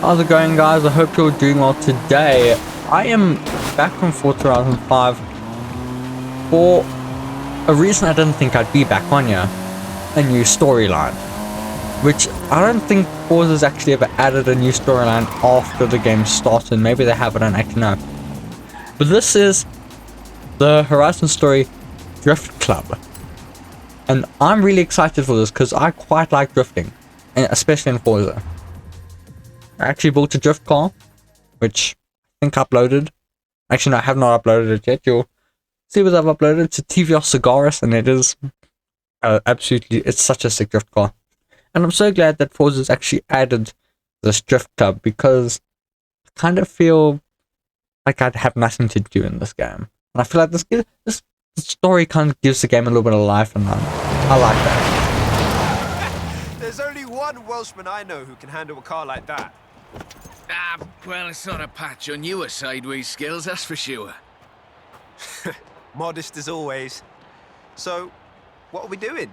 How's it going, guys? I hope you're doing well today. I am back from 2005 for a reason I didn't think I'd be back on here. A new storyline. Which I don't think Forza's actually ever added a new storyline after the game started. Maybe they have, I don't actually know. But this is the Horizon Story Drift Club. And I'm really excited for this because I quite like drifting. Especially in Forza. I actually bought a drift car, which I think I uploaded. Actually, no, I have not uploaded it yet. You'll see what I've uploaded. It's a TVR Cigaris, and it is absolutely, it's such a sick drift car. And I'm so glad that Forza's actually added this drift club, because I kind of feel like I'd have nothing to do in this game. And I feel like this story kind of gives the game a little bit of life, and I like that. There's only one Welshman I know who can handle a car like that. Well, it's not a patch on your sideways skills, that's for sure. Modest as always. So, what are we doing?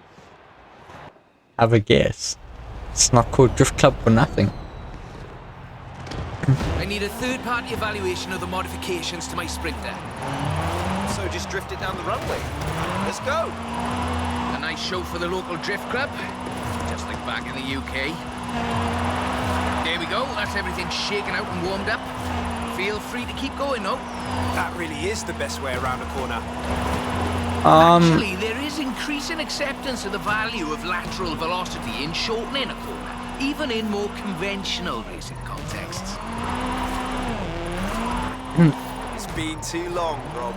Have a guess. It's not called Drift Club for nothing. I need a third-party evaluation of the modifications to my Sprinter. So just drift it down the runway. Let's go. A nice show for the local drift club, just like back in the UK. There we go, that's everything shaken out and warmed up. Feel free to keep going, though. That really is the best way around a corner. Actually, there is increasing acceptance of the value of lateral velocity in shortening a corner, even in more conventional racing contexts. It's been too long, Rob.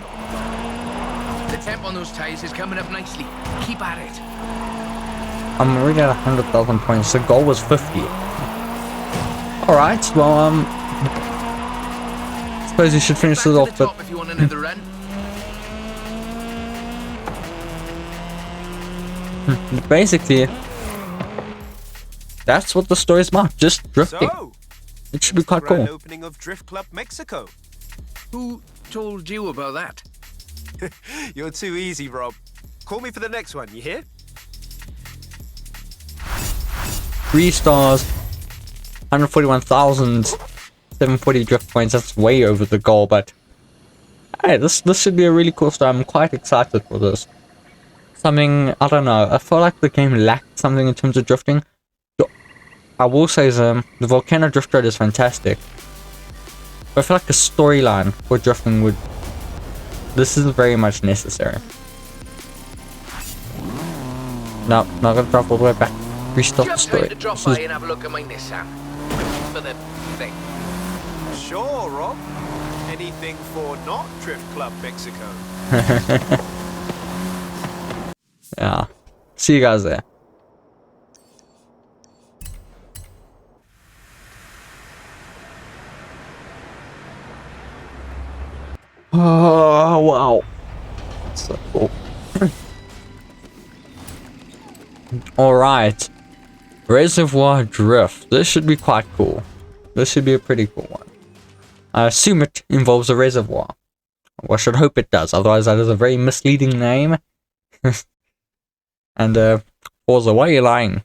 The temp on those tyres is coming up nicely. Keep at it. I'm already at 100,000 points. The goal was 50. Alright, well, suppose you should finish this off, but... if you want another run. Basically, that's what the story's about, just drifting. So, It should be quite grand cool. opening of Drift Club Mexico. Who told you about that? You're too easy, Rob. Call me for the next one, you hear? 3 stars, 141,740 drift points. That's way over the goal, but hey, this should be a really cool story. I'm quite excited for this. Something, I don't know, I feel like the game lacked something in terms of drifting. I will say the Volcano Drift Road is fantastic, but I feel like a storyline for drifting would... This is very much necessary. No, not gonna drop all the way back. Restart the story. To drop by and have a look at my Nissan. For the thing. Sure, Rob. Anything for not Drift Club Mexico. Yeah. See you guys there. Oh, wow. So cool. Alright. Reservoir Drift. This should be quite cool. This should be a pretty cool one. I assume it involves a reservoir. Well, I should hope it does. Otherwise, that is a very misleading name. And, Forza, why are you lying?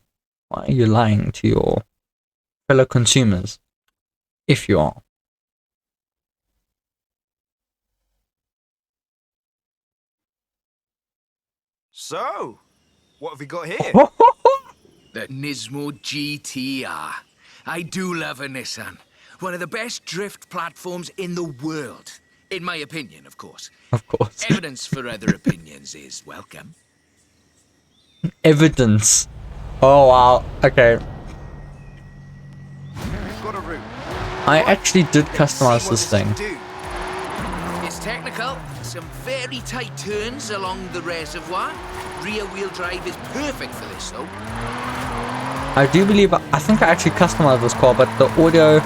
Why are you lying to your fellow consumers? If you are. So, what have we got here? The Nismo GTR. I do love a Nissan. One of the best drift platforms in the world. In my opinion, of course. Of course. Evidence for other opinions is welcome. Evidence. Oh, wow. Okay. We've got a route. I actually did customize this thing. It's technical. Some very tight turns along the reservoir. Rear wheel drive is perfect for this, though. I do believe, I think I actually customized this car, but the audio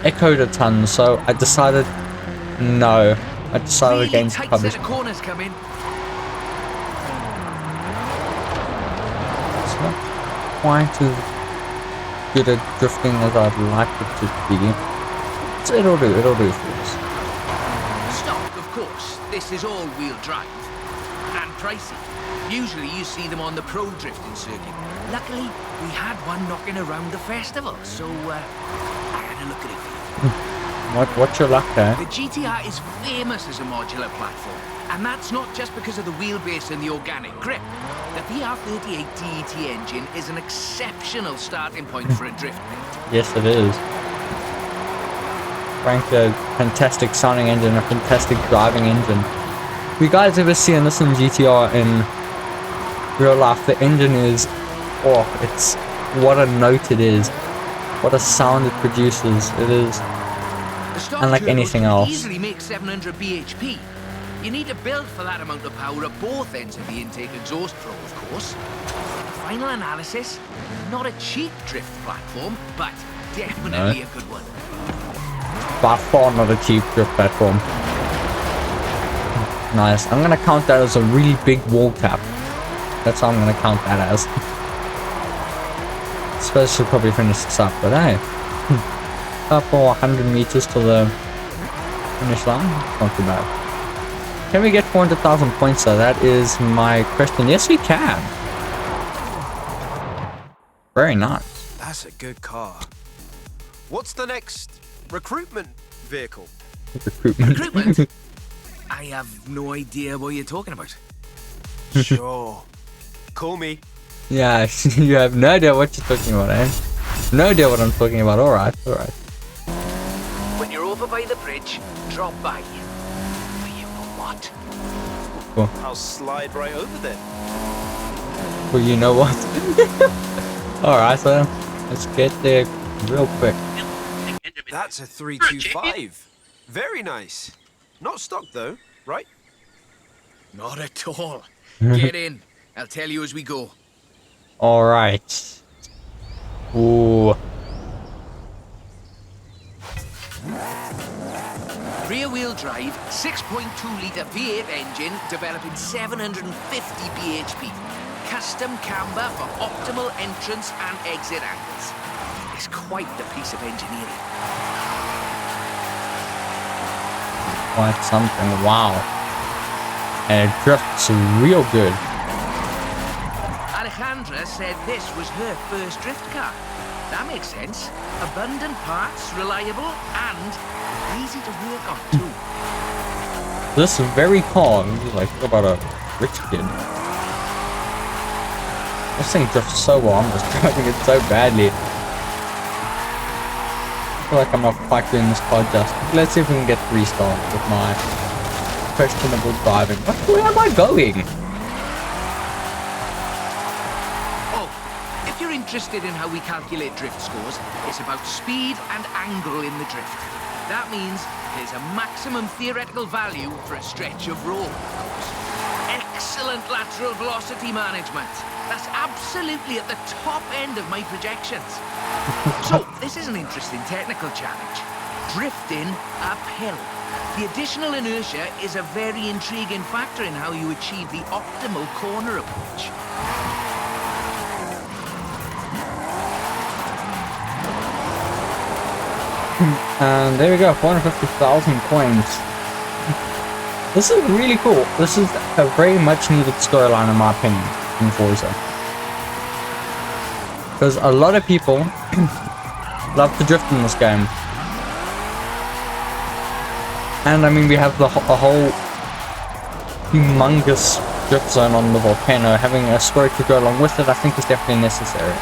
echoed a ton, so I decided no. I decided Really against tight publishing. set of corners come in. It's not quite as good at drifting as I'd like it to be. So it'll do for us. Stock, of course. This is all-wheel drive. And pricey. Usually you see them on the pro drifting circuit. Luckily, we had one knocking around the festival, so I had a look at it for you. What's your luck there? The GTR is famous as a modular platform, and that's not just because of the wheelbase and the organic grip. The VR38 DET engine is an exceptional starting point for a drift paint. Yes, it is. Frankly, a fantastic sounding engine, a fantastic driving engine. If you guys ever seen this in GTR in real life, the engine is, oh, it's what a note it is. What a sound it produces. It is unlike anything else. Easily make 700 bhp. You need to build for that amount of power at both ends of the intake exhaust flow, of course. Final analysis, not a cheap drift platform, but definitely a good one. By far not a cheap drift platform. Nice. I'm gonna count that as a really big wall tap. That's how I'm gonna count that as. I suppose I should probably finish this up, but hey. Couple 100 meters to the finish line. Not too bad. Can we get 400,000 points though? That is my question. Yes, we can. Very nice. That's a good car. What's the next recruitment vehicle? Recruitment? I have no idea what you're talking about. Sure. Call me. Yeah, you have no idea what you're talking about, eh? No idea what I'm talking about. Alright, alright. When you're over by the bridge, drop by. But you know what? Cool. I'll slide right over there. Well, you know what? Alright, so let's get there real quick. That's a 325. Very nice. Not stock though, right? Not at all. Get in. I'll tell you as we go. Alright. Ooh. Rear-wheel drive, 6.2-litre V8 engine, developing 750 bhp. Custom camber for optimal entrance and exit angles. It's quite the piece of engineering. Quite something. Wow. And it drifts real good. Alejandra said this was her first drift car. That makes sense. Abundant parts, reliable, and easy to work on too. This very car, like, talk about a rich kid. This thing drifts so well, I'm just driving it so badly. I feel like I'm not quite doing this car justice. Let's see if we can get 3-star with my questionable driving. Where am I going? Oh, if you're interested in how we calculate drift scores, it's about speed and angle in the drift. That means there's a maximum theoretical value for a stretch of road, of course. Excellent lateral velocity management. That's absolutely at the top end of my projections. So, this is an interesting technical challenge. Drifting uphill. The additional inertia is a very intriguing factor in how you achieve the optimal corner approach. And there we go, 450,000 points. This is really cool. This is a very much needed storyline in my opinion in Forza. Because a lot of people love to drift in this game. And I mean, we have a whole humongous drift zone on the volcano. Having a story to go along with it, I think is definitely necessary.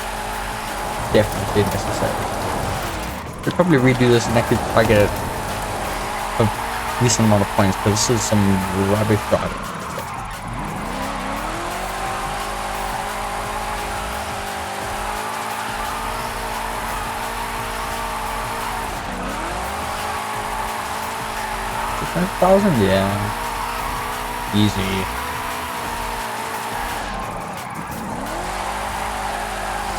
Definitely necessary. We'll probably redo this and actually try to get a decent amount of points, because this is some rubbish driving. $5,000, yeah, easy.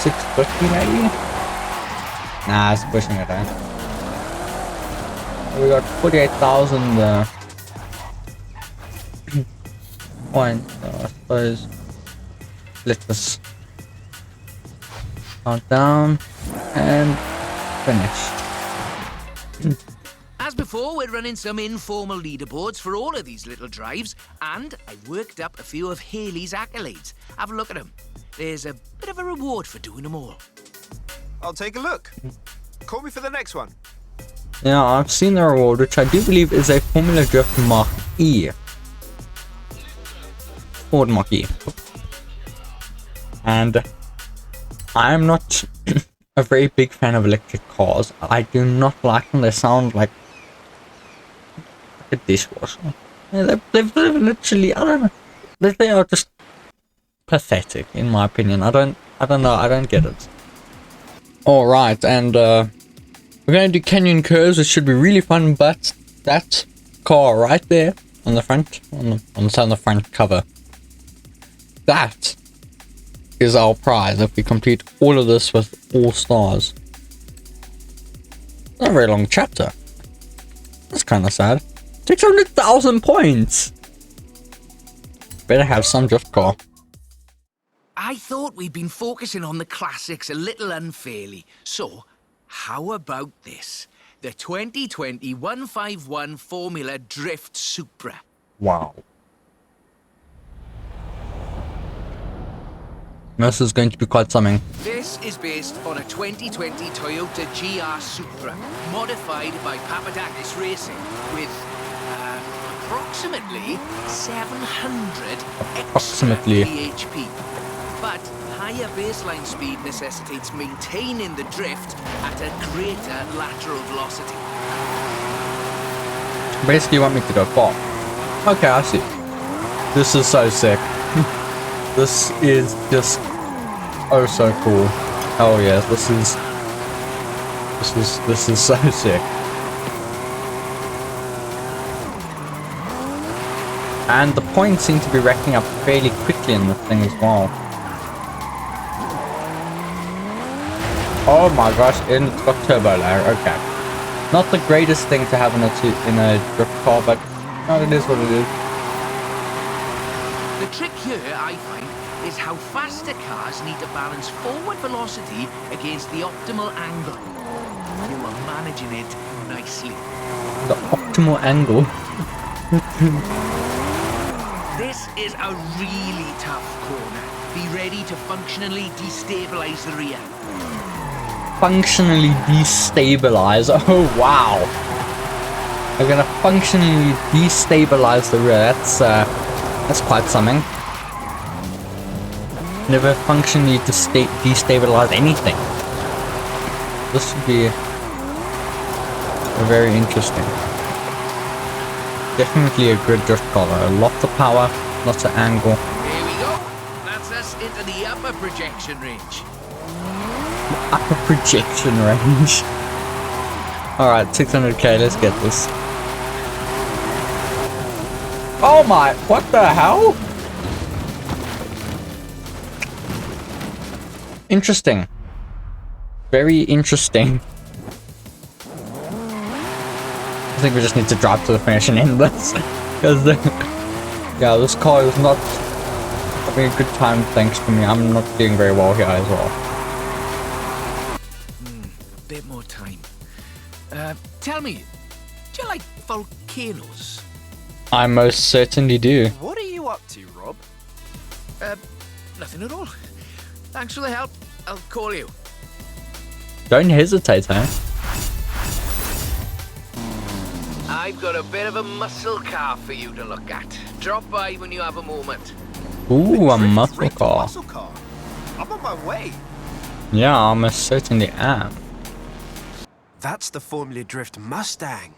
650 maybe. Nah, it's pushing it, eh? We got 48,000 points, so I suppose. Let us count down and finish. As before, we're running some informal leaderboards for all of these little drives, and I've worked up a few of Haley's accolades. Have a look at them. There's a bit of a reward for doing them all. I'll take a look. Call me for the next one. Yeah, I've seen the reward, which I do believe is a Formula Drift Mach E. Ford Mach E. And I am not a very big fan of electric cars. I do not like them. They sound like a dishwasher. Yeah, they've literally, I don't know. They are just pathetic, in my opinion. I don't know. I don't get it. All right, and we're going to do canyon curves, which should be really fun. But that car right there on the front, on the front cover, that is our prize if we complete all of this with all stars. Not a very long chapter. That's kind of sad. 600,000 points. Better have some drift car. I thought we'd been focusing on the classics a little unfairly. So, how about this? The 2020 151 Formula Drift Supra. Wow. This is going to be quite something. This is based on a 2020 Toyota GR Supra, modified by Papadakis Racing, with approximately 700 Approximately. extra bhp. But higher baseline speed necessitates maintaining the drift at a greater lateral velocity. Basically, you want me to go far. Okay, I see. This is so sick. This is just oh so cool. Oh yes, this is so sick. And the points seem to be racking up fairly quickly in the thing as well. Oh my gosh, and it's got turbo lag. Okay, not the greatest thing to have in a drift car, but no, it is what it is. The trick here, I find, is how faster cars need to balance forward velocity against the optimal angle. You are managing it nicely. The optimal angle. This is a really tough corner. Be ready to functionally destabilize the rear. Functionally destabilize. Oh wow. We're gonna functionally destabilize the rear. That's quite something. Never functionally destabilize anything. This would be very interesting. Definitely a good drift car. Lots of power, lots of angle. Here we go. That's us into the upper projection range. Upper projection range. Alright, 600k, let's get this. Oh my, what the hell? Interesting. Very interesting. I think we just need to drive to the finish and end this. Because, yeah, this car is not having a good time thanks to me. I'm not doing very well here as well. Bit more time. Tell me, do you like volcanoes? I most certainly do. What are you up to, Rob? Nothing at all. Thanks for the help. I'll call you. Don't hesitate, huh? I've got a bit of a muscle car for you to look at. Drop by when you have a moment. Ooh, a Drift muscle rigged car. Muscle car. I'm on my way. Yeah, I most certainly am. That's the Formula Drift Mustang.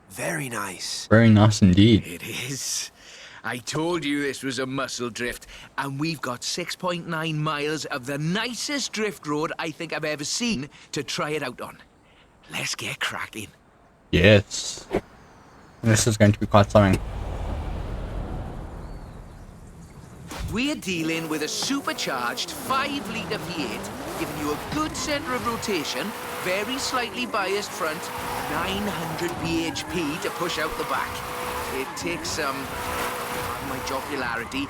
Very nice. Very nice indeed. It is. I told you this was a muscle drift, and we've got 6.9 miles of the nicest drift road I think I've ever seen to try it out on. Let's get cracking. Yes. This is going to be quite something. We're dealing with a supercharged 5-litre V8, giving you a good centre of rotation, very slightly biased front, 900 bhp to push out the back. It takes some, my jocularity,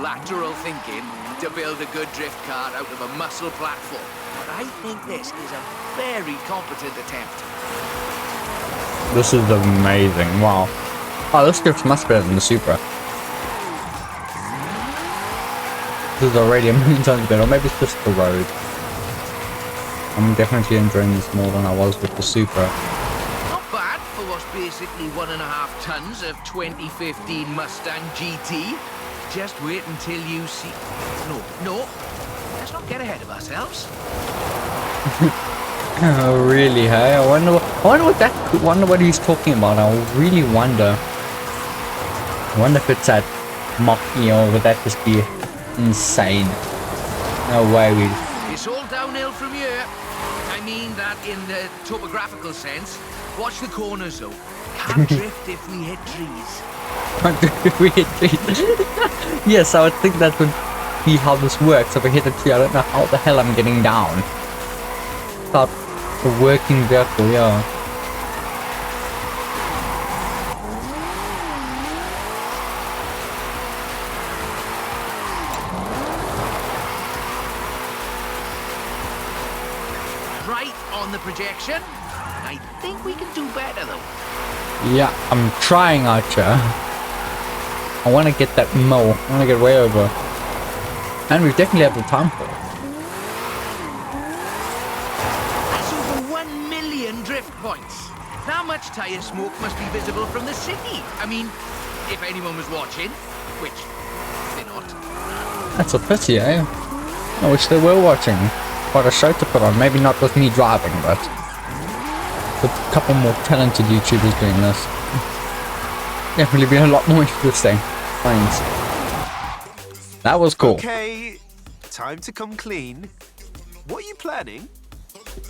lateral thinking to build a good drift car out of a muscle platform. But I think this is a very competent attempt. This is amazing. Wow. Oh, this drift's much better than the Supra. This is already a million times better. Or maybe it's just the road. I'm definitely enjoying this more than I was with the Supra. Not bad for what's basically 1.5 tons of 2015 Mustang GT. Just wait until you see... No. Let's not get ahead of ourselves. Oh, really, hey? I wonder what he's talking about. I really wonder. I wonder if it's at Mach E, or would that just be insane? No way we... It's all downhill from here. I mean that in the topographical sense. Watch the corners, though. Can't drift if we hit trees. Can't drift if we hit trees. Yes, I would think that would be how this works. If I hit a tree, I don't know how the hell I'm getting down. Without a working vehicle, yeah. Right on the projection. I think we can do better, though. Yeah, I'm trying, Archer. I want to get that mo. I want to get way over. And we definitely have the time for it. That's over 1 million drift points. That much tyre smoke must be visible from the city. I mean, if anyone was watching, which they're not. That's a pity, eh? I wish they were watching. What a show to put on. Maybe not with me driving, but with a couple more talented YouTubers doing this. Definitely be a lot more interesting. Thanks. That was cool. Okay, time to come clean. What are you planning?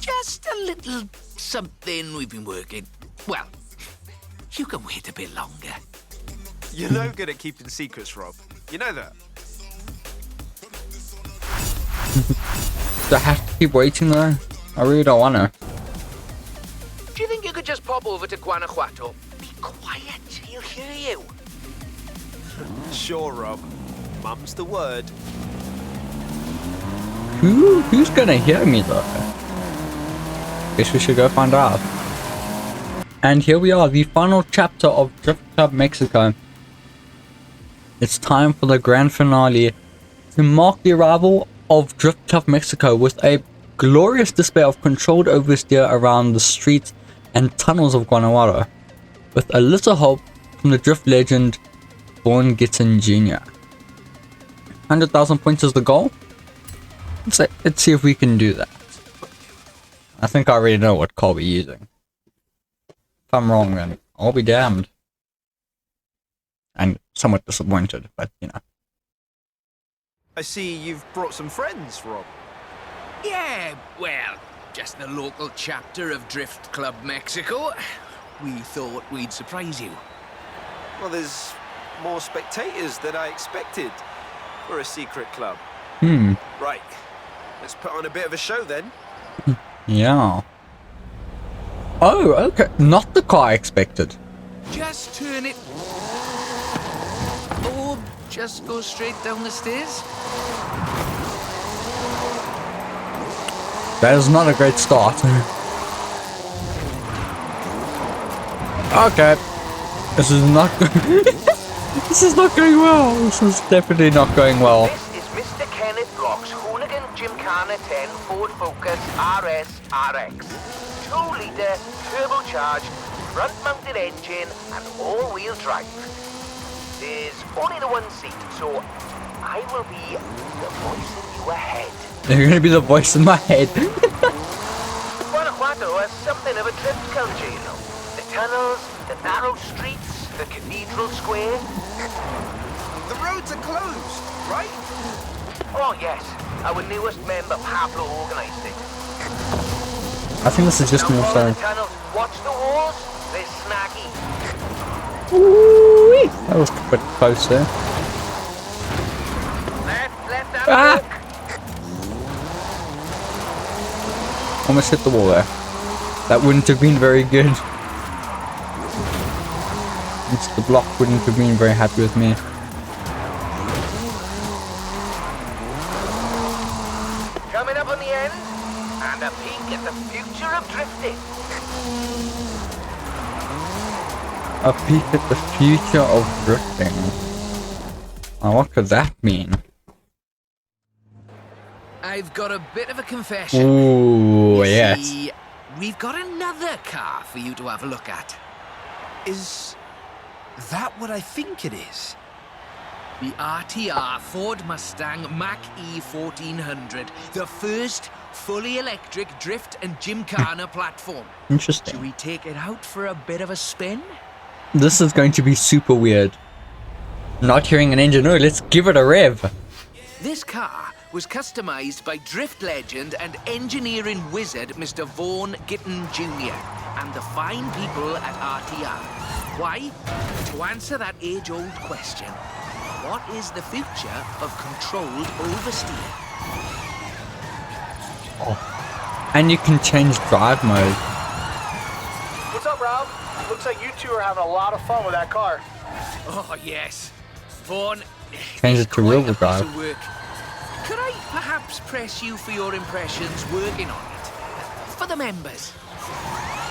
Just a little something we've been working. Well, you can wait a bit longer. You're no good at keeping secrets, Rob. You know that. Do I have to keep waiting though? I really don't want to. Do you think you could just pop over to Guanajuato? Be quiet, he'll hear you. Sure, Rob. Mum's the word. Who's gonna hear me though? Guess we should go find out. And here we are, the final chapter of Drift Club Mexico. It's time for the grand finale to mark the arrival of Drift Club Mexico with a glorious display of controlled oversteer around the streets and tunnels of Guanajuato, with a little help from the drift legend Vaughn Gittin Jr. 100,000 points is the goal. Let's see if we can do that. I think I already know what car we're using. If I'm wrong, then I'll be damned. And somewhat disappointed, but you know. I see you've brought some friends, Rob. Yeah, well, just the local chapter of Drift Club Mexico. We thought we'd surprise you. Well, there's more spectators than I expected for a secret club. Right, let's put on a bit of a show then. Yeah. Oh, okay. Not the car I expected. Just turn it... Or just go straight down the stairs. That is not a great start. Okay. This is not This is not going well. This is definitely not going well. This is Mr. Kenneth Block's Hooligan Gymkhana 10 Ford Focus RS RX. 2-litre, turbocharged, front-mounted engine and all-wheel drive. There's only the one seat, so I will be the voice in your head. You're gonna be the voice in my head. Guanajuato has something of a drift culture, you know. The tunnels, the narrow streets, the cathedral square. The roads are closed, right? Oh yes, our newest member Pablo organised it. I think this is just Now more follow so. the tunnels, watch the walls, they're snaggy. Ooh-wee. That was a bit close there. Left, and Ah! look. Almost hit the wall there. That wouldn't have been very good. Mr. Block wouldn't have been very happy with me. Coming up on the end, and a peek at the future of drifting. A peek at the future of drifting. Oh, what could that mean? I've got a bit of a confession. Ooh, yes. See, we've got another car for you to have a look at. Is that what I think it is? The RTR Ford Mustang Mach E 1400, the first fully electric drift and gymkhana platform. Interesting. Should we take it out for a bit of a spin? This is going to be super weird. Not hearing an engine. Oh, let's give it a rev. This car was customized by drift legend and engineering wizard Mr. Vaughan Gitton Jr. and the fine people at RTR. Why? To answer that age-old question. What is the future of controlled oversteer? Oh. And you can change drive mode. What's up, Rob? Looks like you two are having a lot of fun with that car. Oh, yes. Vaughan, Change it to quite rear-wheel a piece drive. of work. Could I perhaps press you for your impressions working on it? For the members.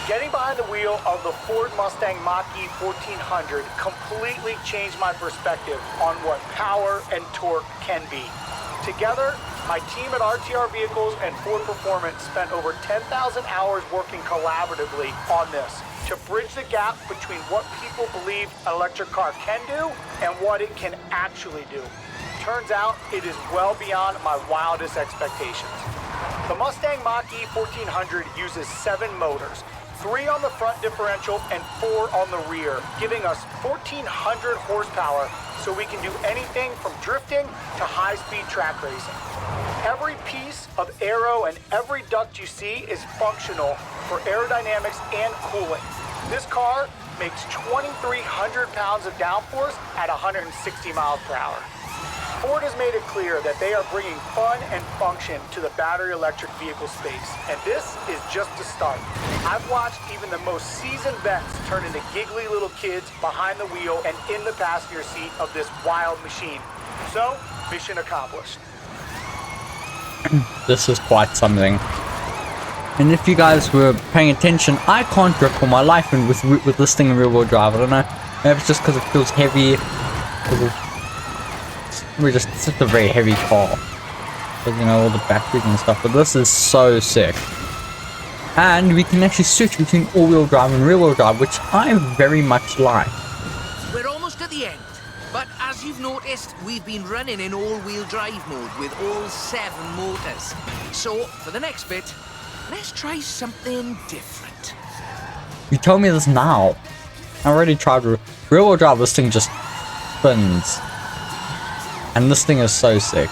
Getting behind the wheel of the Ford Mustang Mach E 1400 completely changed my perspective on what power and torque can be. Together, my team at RTR Vehicles and Ford Performance spent over 10,000 hours working collaboratively on this to bridge the gap between what people believe an electric car can do and what it can actually do. Turns out, it is well beyond my wildest expectations. The Mustang Mach E 1400 uses 7 motors, 3 on the front differential and 4 on the rear, giving us 1,400 horsepower so we can do anything from drifting to high-speed track racing. Every piece of aero and every duct you see is functional for aerodynamics and cooling. This car makes 2,300 pounds of downforce at 160 miles per hour. Ford has made it clear that they are bringing fun and function to the battery electric vehicle space, and this is just the start. I've watched even the most seasoned vets turn into giggly little kids behind the wheel and in the passenger seat of this wild machine. So, mission accomplished. This is quite something. And if you guys were paying attention, I can't drift for my life and with this thing in rear-wheel drive. I don't know. Maybe it's just because it feels heavy. It's just a very heavy car. But, you know, all the batteries and stuff. But this is so sick. And we can actually switch between all-wheel drive and rear-wheel drive, which I very much like. We're almost at the end. But as you've noticed, we've been running in all-wheel drive mode with all 7 motors. So, for the next bit, let's try something different. You told me this now. I already tried rear-wheel drive. This thing just spins. And this thing is so sick.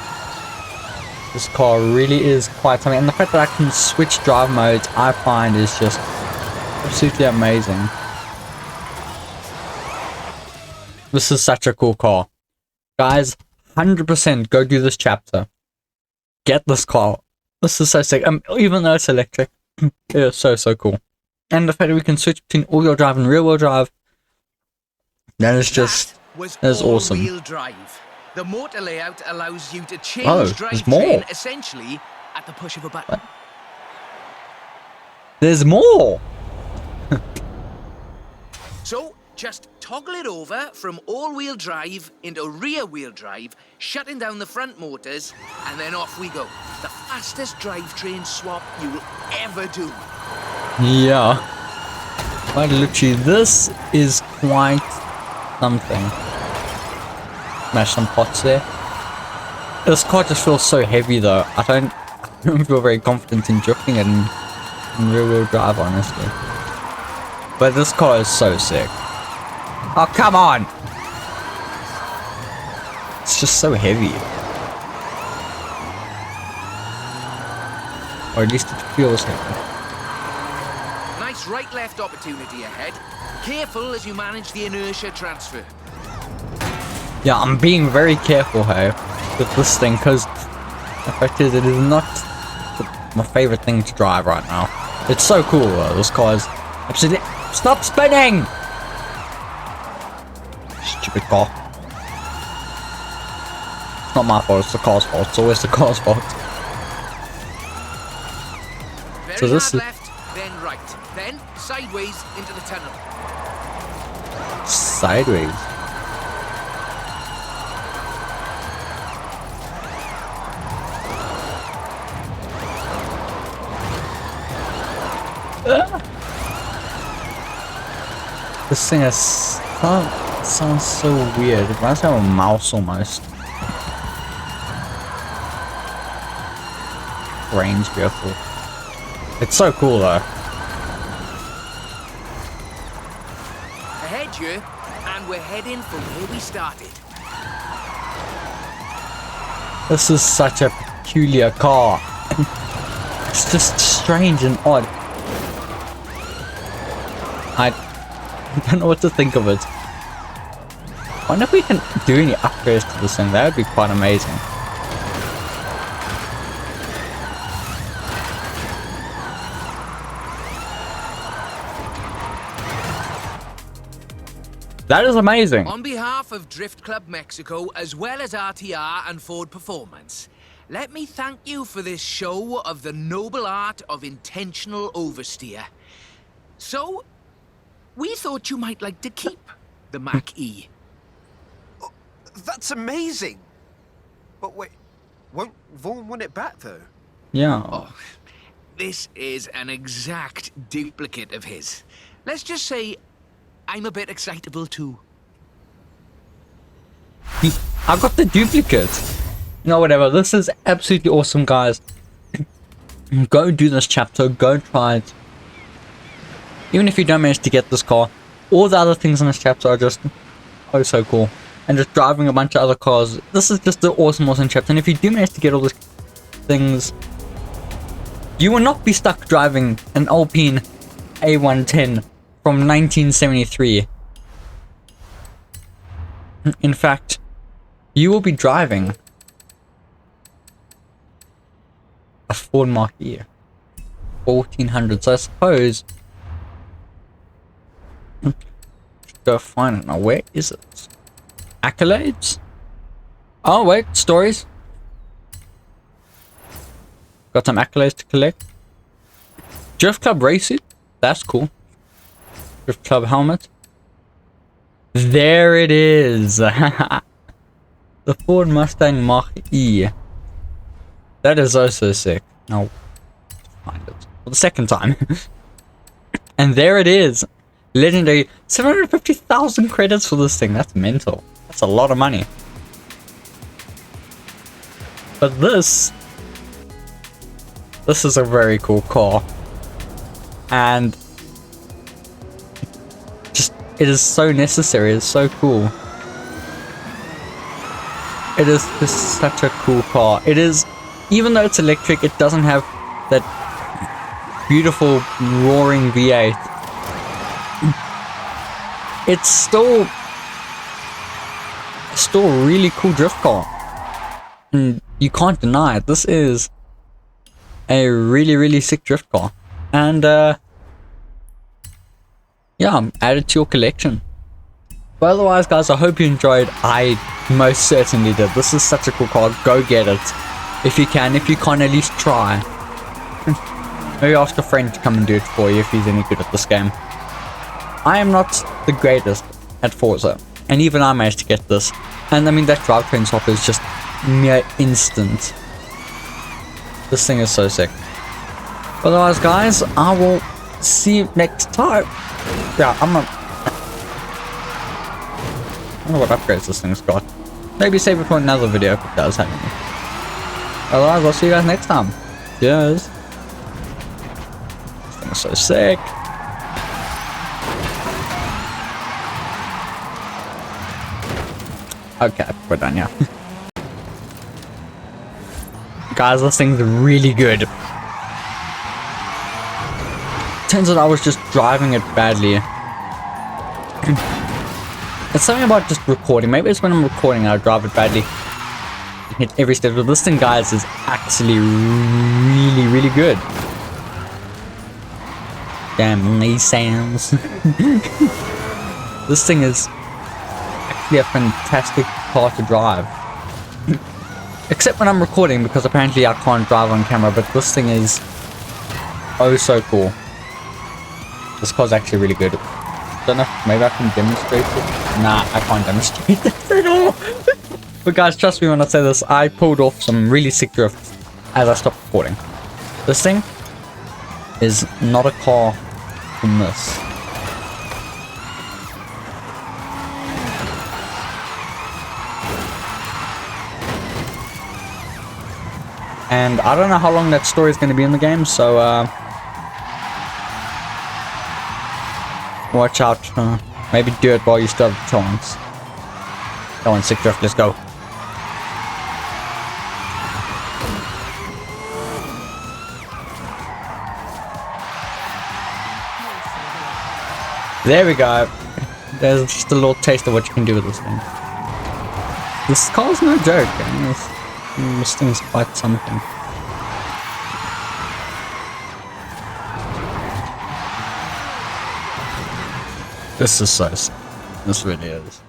This car really is quite something. And the fact that I can switch drive modes, I find is just absolutely amazing. This is such a cool car. Guys, 100% go do this chapter. Get this car. This is so sick. Even though it's electric, it is so cool. And the fact that we can switch between all-wheel drive and rear-wheel drive, that is just, that's awesome. All-wheel drive. The motor layout allows you to change drivetrain essentially at the push of a button. What? There's more! So, just toggle it over from all-wheel drive into rear-wheel drive, shutting down the front motors, and then off we go. The fastest drivetrain swap you'll ever do. Yeah. Like literally, this is quite something. Smash some pots there. This car just feels so heavy though. I don't feel very confident in drifting it in rear-wheel drive, honestly. But this car is so sick. Oh, come on! It's just so heavy. Or at least it feels heavy. Nice right-left opportunity ahead. Careful as you manage the inertia transfer. Yeah, I'm being very careful here with this thing because the fact is it is not my favorite thing to drive right now. It's so cool though. This car is absolutely. Stop spinning! Stupid car. It's not my fault, it's the car's fault. It's always the car's fault. Very hard left, then right, then sideways into the tunnel. sideways. This thing sounds so weird. It reminds me of a mouse almost. Range vehicle. It's so cool though. Ahead you, and we're heading from where we started. This is such a peculiar car. It's just strange and odd. I don't know what to think of it. I wonder if we can do any upgrades to this thing. That would be quite amazing. That is amazing. On behalf of Drift Club Mexico, as well as RTR and Ford Performance, let me thank you for this show of the noble art of intentional oversteer. So, we thought you might like to keep the Mach E. Oh, that's amazing. But wait, won't Vaughan want it back though? Yeah. Oh, this is an exact duplicate of his. Let's just say I'm a bit excitable too. I got the duplicate. You know, whatever. This is absolutely awesome, guys. Go do this chapter. Go try it. Even if you don't manage to get this car, all the other things in this chapter are just oh so cool. And just driving a bunch of other cars. This is just an awesome chapter. And if you do manage to get all these things, you will not be stuck driving an Alpine A110 from 1973. In fact, you will be driving a Ford Mach E 1400. So I suppose go find it now. Where is it? Accolades? Oh wait, stories. Got some accolades to collect. Drift Club race suit. That's cool. Drift Club helmet. There it is. The Ford Mustang Mach E. That is also sick. Now, find it for the second time. And there it is. Legendary. 750,000 credits for this thing. That's mental. That's a lot of money. But this is a very cool car. And just, it is so necessary. It's so cool. It is just such a cool car. It is, even though it's electric, it doesn't have that beautiful roaring V8. It's still a really cool drift car. And you can't deny it. This is a really sick drift car. And yeah, add it to your collection. But otherwise, guys, I hope you enjoyed. I most certainly did. This is such a cool car. Go get it. If you can. If you can't, at least try. Maybe ask a friend to come and do it for you if he's any good at this game. I am not the greatest at Forza. And even I managed to get this. And I mean, that drivetrain swap is just mere instant. This thing is so sick. Otherwise, guys, I will see you next time. Yeah, I don't know what upgrades this thing's got. Maybe save it for another video if it does have any. Otherwise, I'll see you guys next time. Cheers. This thing is so sick. Okay, we're done, yeah. Guys, this thing's really good. Turns out I was just driving it badly. It's something about just recording. Maybe it's when I'm recording I drive it badly. Hit every step. But this thing, guys, is actually really good. Damn, these sounds. This thing is actually a fantastic car to drive. Except when I'm recording, because apparently I can't drive on camera, but this thing is oh so cool. This car's actually really good. Don't know if maybe I can demonstrate it. Nah, I can't demonstrate this at all. But guys, trust me when I say this, I pulled off some really sick drifts as I stopped recording. This thing is not a car to miss. And I don't know how long that story is going to be in the game, so watch out. Maybe do it while you still have the chance. Come on, sick drift, let's go. There we go. There's just a little taste of what you can do with this thing. This car's no joke. This thing's quite something. This is so sick. This really is.